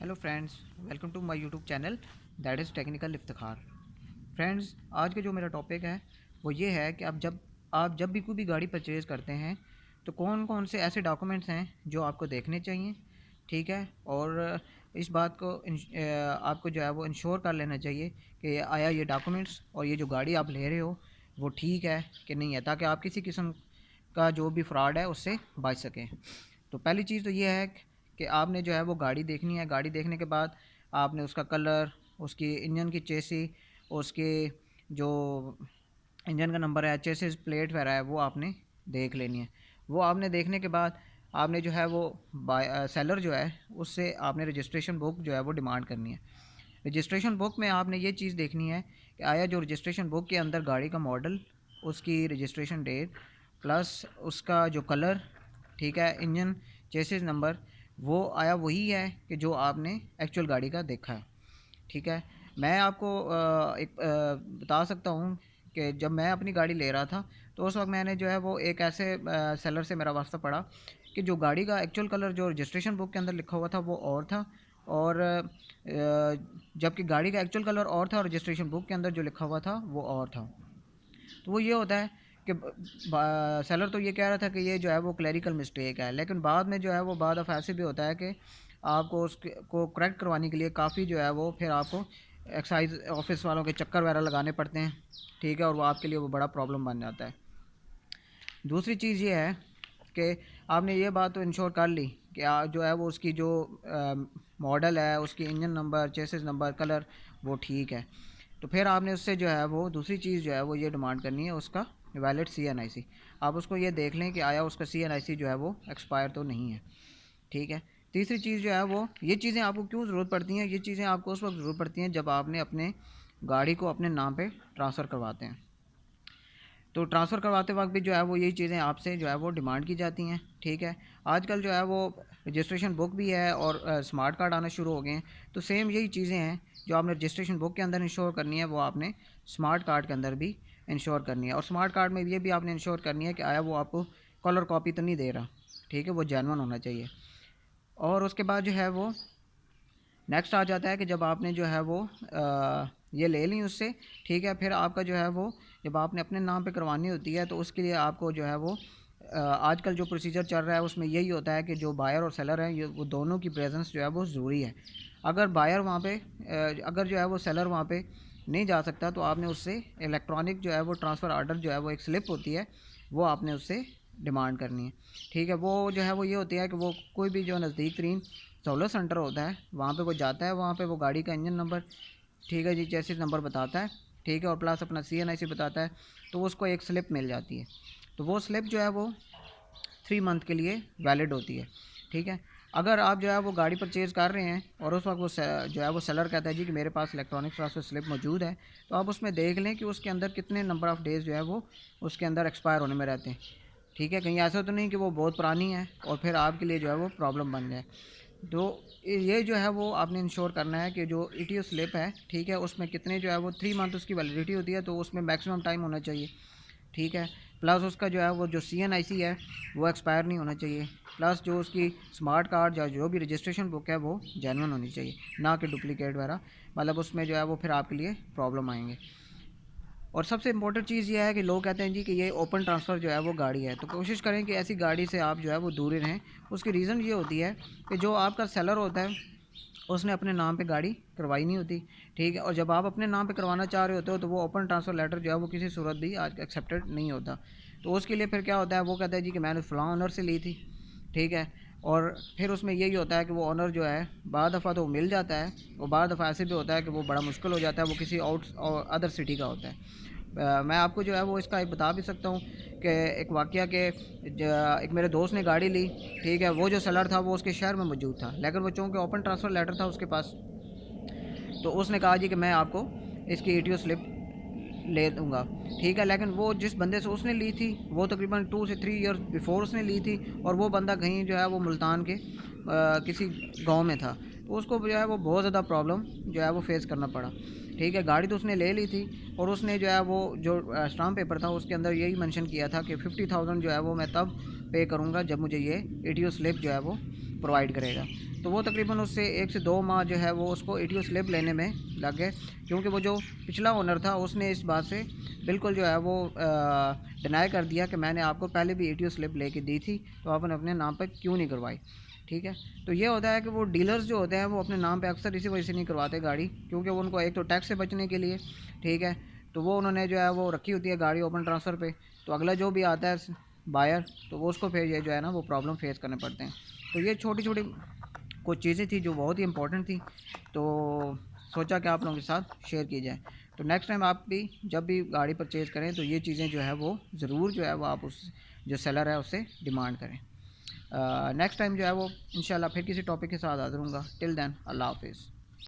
Hello friends, welcome to my YouTube channel that is technical Iftikhar. Friends, आज का जो मेरा टॉपिक है वो ये है कि आप जब भी कोई भी गाड़ी परचेज़ करते हैं तो कौन कौन से ऐसे डॉक्यूमेंट्स हैं जो आपको देखने चाहिए। ठीक है। और इस बात को आपको जो है वो इंश्योर कर लेना चाहिए कि आया ये डॉक्यूमेंट्स और ये जो गाड़ी आप ले रहे हो वो ठीक है कि नहीं है, ताकि आप किसी किस्म का जो भी फ्रॉड है उससे बच सकें। तो पहली चीज़ तो ये है कि आपने जो है वो गाड़ी देखनी है। गाड़ी देखने के बाद आपने उसका कलर, उसकी इंजन की चेसी, उसके जो इंजन का नंबर है, चेसिस प्लेट वगैरह है, वो आपने देख लेनी है। वो आपने देखने के बाद आपने जो है वो सेलर जो है उससे आपने रजिस्ट्रेशन बुक जो है वो डिमांड करनी है। रजिस्ट्रेशन बुक में आपने ये चीज़ देखनी है कि आया जो रजिस्ट्रेशन बुक के अंदर गाड़ी का मॉडल, उसकी रजिस्ट्रेशन डेट, प्लस उसका जो कलर, ठीक है, इंजन चेसिस नंबर, वो आया वही है कि जो आपने एक्चुअल गाड़ी का देखा है। ठीक है। मैं आपको बता सकता हूँ कि जब मैं अपनी गाड़ी ले रहा था तो उस वक्त मैंने जो है वो एक ऐसे सेलर से मेरा वास्ता पड़ा कि जो गाड़ी का एक्चुअल कलर जो रजिस्ट्रेशन बुक के अंदर लिखा हुआ था वो और था, और जबकि गाड़ी का एक्चुअल कलर और था और रजिस्ट्रेशन बुक के अंदर जो लिखा हुआ था वो और था। तो वो ये होता है कि सेलर तो ये कह रहा था कि ये जो है वो क्लैरिकल मिस्टेक है, लेकिन बाद में जो है वो बाद ऑफ ऐसे भी होता है कि आपको उसको करेक्ट करवाने के लिए काफ़ी जो है वो फिर आपको एक्साइज ऑफिस वालों के चक्कर वगैरह लगाने पड़ते हैं। ठीक है। और वो आपके लिए वो बड़ा प्रॉब्लम बन जाता है। दूसरी चीज़ ये है कि आपने ये बात तो इंश्योर कर ली कि जो है वो उसकी जो मॉडल है, उसकी engine number, chassis number, colour, वो ठीक है। तो फिर आपने उससे जो है वो दूसरी चीज़ जो है वो ये डिमांड करनी है, उसका वैलिड CNIC। आप उसको ये देख लें कि आया उसका CNIC जो है वो एक्सपायर तो नहीं है। ठीक है। तीसरी चीज़ जो है वो, ये चीज़ें आपको क्यों ज़रूरत पड़ती हैं, ये चीज़ें आपको उस वक्त ज़रूरत पड़ती हैं जब आपने अपने गाड़ी को अपने नाम पे ट्रांसफ़र करवाते हैं। तो ट्रांसफ़र करवाते वक्त भी जो है वो यही चीज़ें आपसे जो है वो डिमांड की जाती हैं। ठीक है। आजकल जो है वो रजिस्ट्रेशन बुक भी है और स्मार्ट कार्ड आना शुरू हो गए हैं। तो सेम यही चीज़ें हैं जो आपने रजिस्ट्रेशन बुक के अंदर इंश्योर करनी है, वो आपने स्मार्ट कार्ड के अंदर भी इंश्योर करनी है। और स्मार्ट कार्ड में ये भी आपने इंश्योर करनी है कि आया वो आपको कलर कॉपी तो नहीं दे रहा। ठीक है। वो जेन्युइन होना चाहिए। और उसके बाद जो है वो नेक्स्ट आ जाता है कि जब आपने जो है वो ये ले ली उससे, ठीक है, फिर आपका जो है वो जब आपने अपने नाम पे करवानी होती है तो उसके लिए आपको जो है वो आजकल जो प्रोसीजर चल रहा है उसमें यही होता है कि जो बायर और सेलर हैं, ये वो दोनों की प्रेजेंस जो है वो ज़रूरी है। अगर बायर वहाँ पे अगर जो है वो सेलर वहाँ पे नहीं जा सकता तो आपने उससे इलेक्ट्रॉनिक जो है वो ट्रांसफ़र आर्डर जो है वो एक स्लिप होती है, वो आपने उससे डिमांड करनी है। ठीक है। वो जो है वो ये होती है कि वो कोई भी जो नज़दीक तरीन सहूलत सेंटर होता है वहाँ पे वो जाता है, वहाँ पे वो गाड़ी का इंजन नंबर, ठीक है जी, चेसिस नंबर बताता है, ठीक है, और प्लस अपना CNIC बताता है, तो उसको एक स्लिप मिल जाती है। तो वो स्लिप जो है वो 3 मंथ के लिए वैलिड होती है। ठीक है। अगर आप जो है वो गाड़ी परचेज़ कर रहे हैं और उस वक्त वो जो है वो सेलर कहता है जी कि मेरे पास इलेक्ट्रॉनिक ट्रांसफ़र स्लिप मौजूद है, तो आप उसमें देख लें कि उसके अंदर कितने नंबर ऑफ़ डेज़ जो है वो उसके अंदर एक्सपायर होने में रहते हैं। ठीक है। कहीं ऐसा तो नहीं कि वो बहुत पुरानी है और फिर आपके लिए जो है वो प्रॉब्लम बन जाए। तो ये जो है वो आपने इंश्योर करना है कि जो ETO स्लिप है, ठीक है, उसमें कितने जो है वो 3 मंथ उसकी वैलिडिटी होती है, तो उसमें मैक्सिमम टाइम होना चाहिए। ठीक है। प्लस उसका जो है वो जो CNIC है वो एक्सपायर नहीं होना चाहिए। प्लस जो उसकी स्मार्ट कार्ड या जो भी रजिस्ट्रेशन बुक है वो जेन्युइन होनी चाहिए, ना कि डुप्लीकेट वगैरह, मतलब उसमें जो है वो फिर आपके लिए प्रॉब्लम आएंगे। और सबसे इम्पोर्टेंट चीज़ ये है कि लोग कहते हैं जी कि ये ओपन ट्रांसफ़र जो है वो गाड़ी है, तो कोशिश करें कि ऐसी गाड़ी से आप जो है वो दूर ही रहें। उसकी रीज़न ये होती है कि जो आपका सेलर होता है उसने अपने नाम पे गाड़ी करवाई नहीं होती। ठीक है। और जब आप अपने नाम पे करवाना चाह रहे होते हो तो वो ओपन ट्रांसफ़र लेटर जो है वो किसी सूरत भी आज एक्सेप्टेड नहीं होता। तो उसके लिए फिर क्या होता है, वो कहता है जी कि मैंने फ़लाँ ओनर से ली थी। ठीक है। और फिर उसमें यही होता है कि वो ओनर जो है बाद दफ़ा तो मिल जाता है, और बाद दफ़ा ऐसे भी होता है कि वो बड़ा मुश्किल हो जाता है, वो किसी आउट और अदर सिटी का होता है। मैं आपको जो है वो इसका एक बता भी सकता हूँ कि एक वाक़या के एक मेरे दोस्त ने गाड़ी ली। ठीक है। वो जो सेलर था वो उसके शहर में मौजूद था, लेकिन वो चूँकि ओपन ट्रांसफ़र लेटर था उसके पास, तो उसने कहा जी कि मैं आपको इसकी ETO स्लिप ले दूँगा। ठीक है। लेकिन वो जिस बंदे से उसने ली थी वो तकरीबन 2 से 3 ईयर्स बिफ़ोर उसने ली थी, और वो बंदा कहीं जो है वो मुल्तान के किसी गाँव में था। तो उसको जो है वो बहुत ज़्यादा प्रॉब्लम जो है वो फ़ेस करना पड़ा। ठीक है। गाड़ी तो उसने ले ली थी, और उसने जो है वो जो स्टाम्प पेपर था उसके अंदर यही मेंशन किया था कि 50,000 जो है वो मैं तब पे करूँगा जब मुझे ये ETO स्लिप जो है वो प्रोवाइड करेगा। तो वो तकरीबन उससे 1 से 2 माह जो है वो उसको एटीओ स्लिप लेने में लग गए, क्योंकि वो जो पिछला ओनर था उसने इस बात से बिल्कुल जो है वो डिनाई कर दिया कि मैंने आपको पहले भी एटीओ स्लिप लेके दी थी, तो आपने अपने नाम पर क्यों नहीं करवाई। ठीक है, तो ये होता है कि वो डीलर्स जो होते हैं वो अपने नाम पे अक्सर इसी वजह से नहीं करवाते गाड़ी, क्योंकि वो उनको एक तो टैक्स से बचने के लिए, ठीक है, तो वो उन्होंने जो है वो रखी होती है गाड़ी ओपन ट्रांसफ़र पे, तो अगला जो भी आता है बायर, तो वो उसको फिर ये जो है ना वो प्रॉब्लम फेस करने पड़ते हैं। तो ये छोटी छोटी कुछ चीज़ें थी जो बहुत ही इंपॉर्टेंट थी, तो सोचा कि आप लोगों के साथ शेयर की जाए। तो नेक्स्ट टाइम आप भी जब भी गाड़ी परचेज़ करें तो ये चीज़ें जो है वो ज़रूर जो है वो आप उस जो सेलर है उससे डिमांड करें। नेक्स्ट टाइम जो है वो इंशाल्लाह फिर किसी टॉपिक के साथ हाज़िर होऊंगा। टिल देन अल्लाह हाफ़िज़।